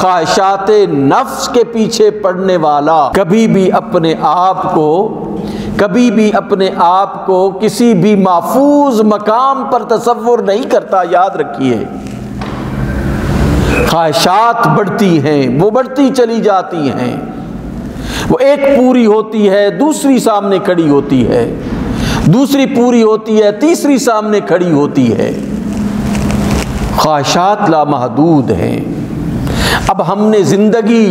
خواہشات نفس کے پیچھے پڑنے والا کبھی بھی اپنے آپ کو کسی بھی محفوظ مقام پر تصور نہیں کرتا۔ یاد رکھیے، خواہشات بڑھتی ہیں، وہ بڑھتی چلی جاتی ہیں، وہ ایک پوری ہوتی ہے دوسری سامنے کھڑی ہوتی ہے، دوسری پوری ہوتی ہے تیسری سامنے کھڑی ہوتی ہے۔ خواہشات لامحدود ہیں۔ اب ہم نے زندگی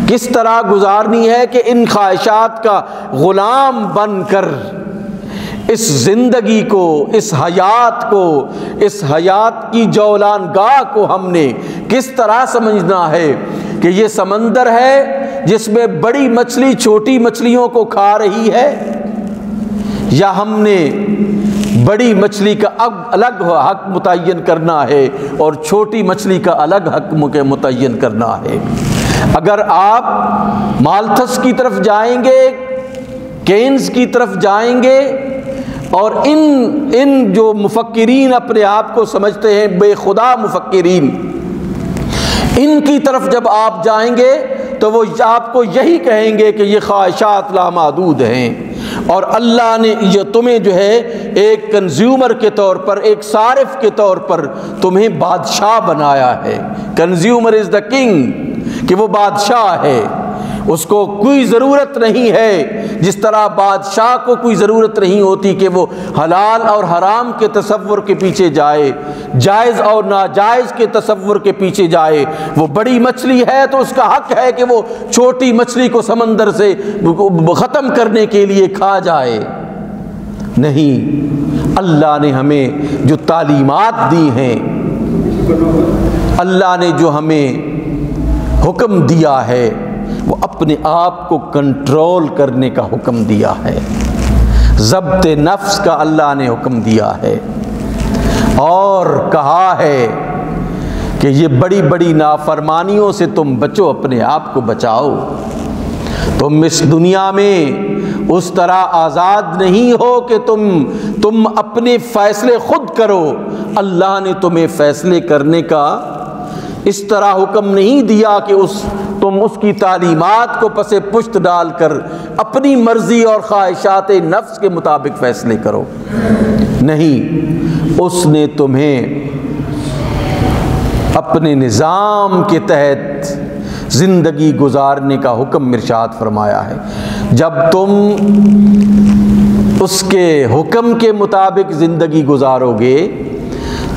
کس طرح گزارنی ہے کہ ان خواہشات کا غلام بن کر اس زندگی کو، اس حیات کی جولان گاہ کو ہم نے کس طرح سمجھنا ہے کہ یہ سمندر ہے جس میں بڑی مچھلی چھوٹی مچھلیوں کو کھا رہی ہے، یا ہم نے بڑی مچھلی کا الگ حق متعین کرنا ہے اور چھوٹی مچھلی کا الگ حق متعین کرنا ہے۔ اگر آپ مالتھس کی طرف جائیں گے، کینز کی طرف جائیں گے، اور ان جو مفکرین اپنے آپ کو سمجھتے ہیں بے خدا مفکرین، ان کی طرف جب آپ جائیں گے تو وہ آپ کو یہی کہیں گے کہ یہ خواہشات لامحدود ہیں، اور اللہ نے یہ تمہیں جو ہے ایک کنزیومر کے طور پر، ایک صارف کے طور پر تمہیں بادشاہ بنایا ہے۔ کنزیومر از دا کنگ، کہ وہ بادشاہ ہے، اس کو کوئی ضرورت نہیں ہے، جس طرح بادشاہ کو کوئی ضرورت نہیں ہوتی کہ وہ حلال اور حرام کے تصور کے پیچھے جائے، جائز اور ناجائز کے تصور کے پیچھے جائے۔ وہ بڑی مچھلی ہے تو اس کا حق ہے کہ وہ چھوٹی مچھلی کو سمندر سے ختم کرنے کے لیے کھا جائے۔ نہیں، اللہ نے ہمیں جو تعلیمات دی ہیں، اللہ نے جو ہمیں حکم دیا ہے، وہ اپنے آپ کو کنٹرول کرنے کا حکم دیا ہے، ضبط نفس کا اللہ نے حکم دیا ہے، اور کہا ہے کہ یہ بڑی بڑی نافرمانیوں سے تم بچو، اپنے آپ کو بچاؤ۔ تم اس دنیا میں اس طرح آزاد نہیں ہو کہ تم اپنے فیصلے خود کرو۔ اللہ نے تمہیں فیصلے کرنے کا اس طرح حکم نہیں دیا کہ تم اس کی تعلیمات کو پس پشت ڈال کر اپنی مرضی اور خواہشات نفس کے مطابق فیصلے کرو۔ نہیں، اس نے تمہیں اپنے نظام کے تحت زندگی گزارنے کا حکم ارشاد فرمایا ہے۔ جب تم اس کے حکم کے مطابق زندگی گزارو گے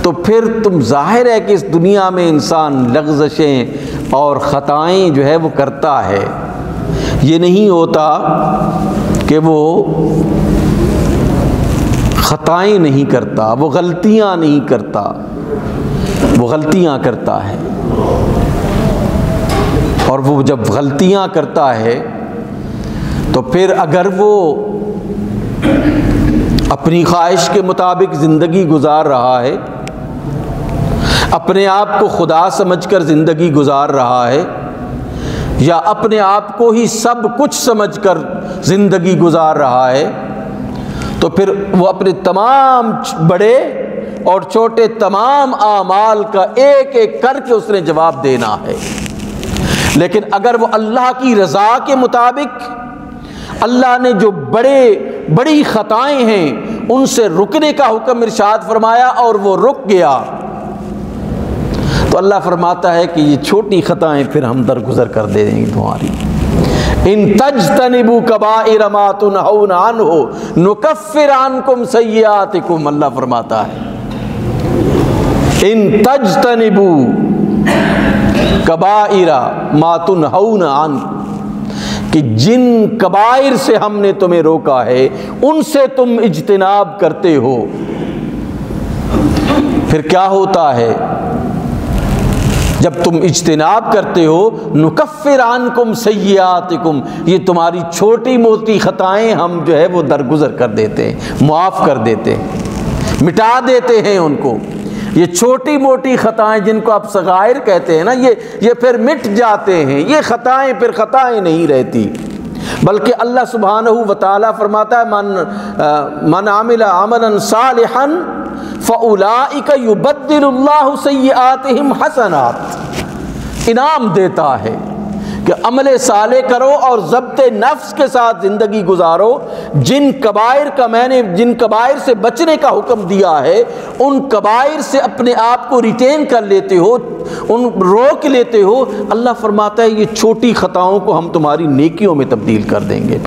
تو پھر تم ظاہر ہے کہ اس دنیا میں انسان لغزشیں اور خطائیں جو ہے وہ کرتا ہے۔ یہ نہیں ہوتا کہ وہ خطائیں نہیں کرتا، وہ غلطیاں نہیں کرتا، وہ غلطیاں کرتا ہے، اور وہ جب غلطیاں کرتا ہے تو پھر اگر وہ اپنی خواہش کے مطابق زندگی گزار رہا ہے، اپنے آپ کو خدا سمجھ کر زندگی گزار رہا ہے، یا اپنے آپ کو ہی سب کچھ سمجھ کر زندگی گزار رہا ہے، تو پھر وہ اپنے تمام بڑے اور چھوٹے تمام اعمال کا ایک ایک کر کے اس نے جواب دینا ہے۔ لیکن اگر وہ اللہ کی رضا کے مطابق، اللہ نے جو بڑی خطائیں ہیں ان سے رکنے کا حکم ارشاد فرمایا اور وہ رک گیا، تو اللہ فرماتا ہے کہ یہ چھوٹی خطائیں پھر ہم درگزر کر دیں گے تمہاری۔ ان تجتنبوا کبائر ما تنہون عنہ نکفر عنکم سیئاتکم، اللہ فرماتا ہے ان تجتنبوا کبائر ما تنہون عنہ، کہ جن کبائر سے ہم نے تمہیں روکا ہے ان سے تم اجتناب کرتے ہو، پھر کیا ہوتا ہے جب تم اجتناب کرتے ہو؟ نکفر عنکم سیئاتکم، یہ تمہاری چھوٹی موٹی خطائیں ہم جو ہے وہ درگزر کر دیتے ہیں، معاف کر دیتے ہیں، مٹا دیتے ہیں ان کو۔ یہ چھوٹی موٹی خطائیں جن کو آپ صغائر کہتے ہیں نا، یہ پھر مٹ جاتے ہیں، یہ خطائیں پھر خطائیں نہیں رہتی، بلکہ اللہ سبحانہ وتعالی فرماتا ہے من عمل عملا صالحا فاولئک یبدل اللہ سیئاتہم حسنات، انعام دیتا ہے کہ عمل صالح کرو اور ضبط نفس کے ساتھ زندگی گزارو. جن کبائر کا میں نے جن کبائر سے بچنے کا حکم دیا ہے ان کبائر سے اپنے آپ کو ریٹین کر لیتے ہو, ان روک لیتے ہو. اللہ فرماتا ہے یہ چھوٹی خطاؤں کو ہم تمہاری نیکیوں میں تبدیل کر دیں گے.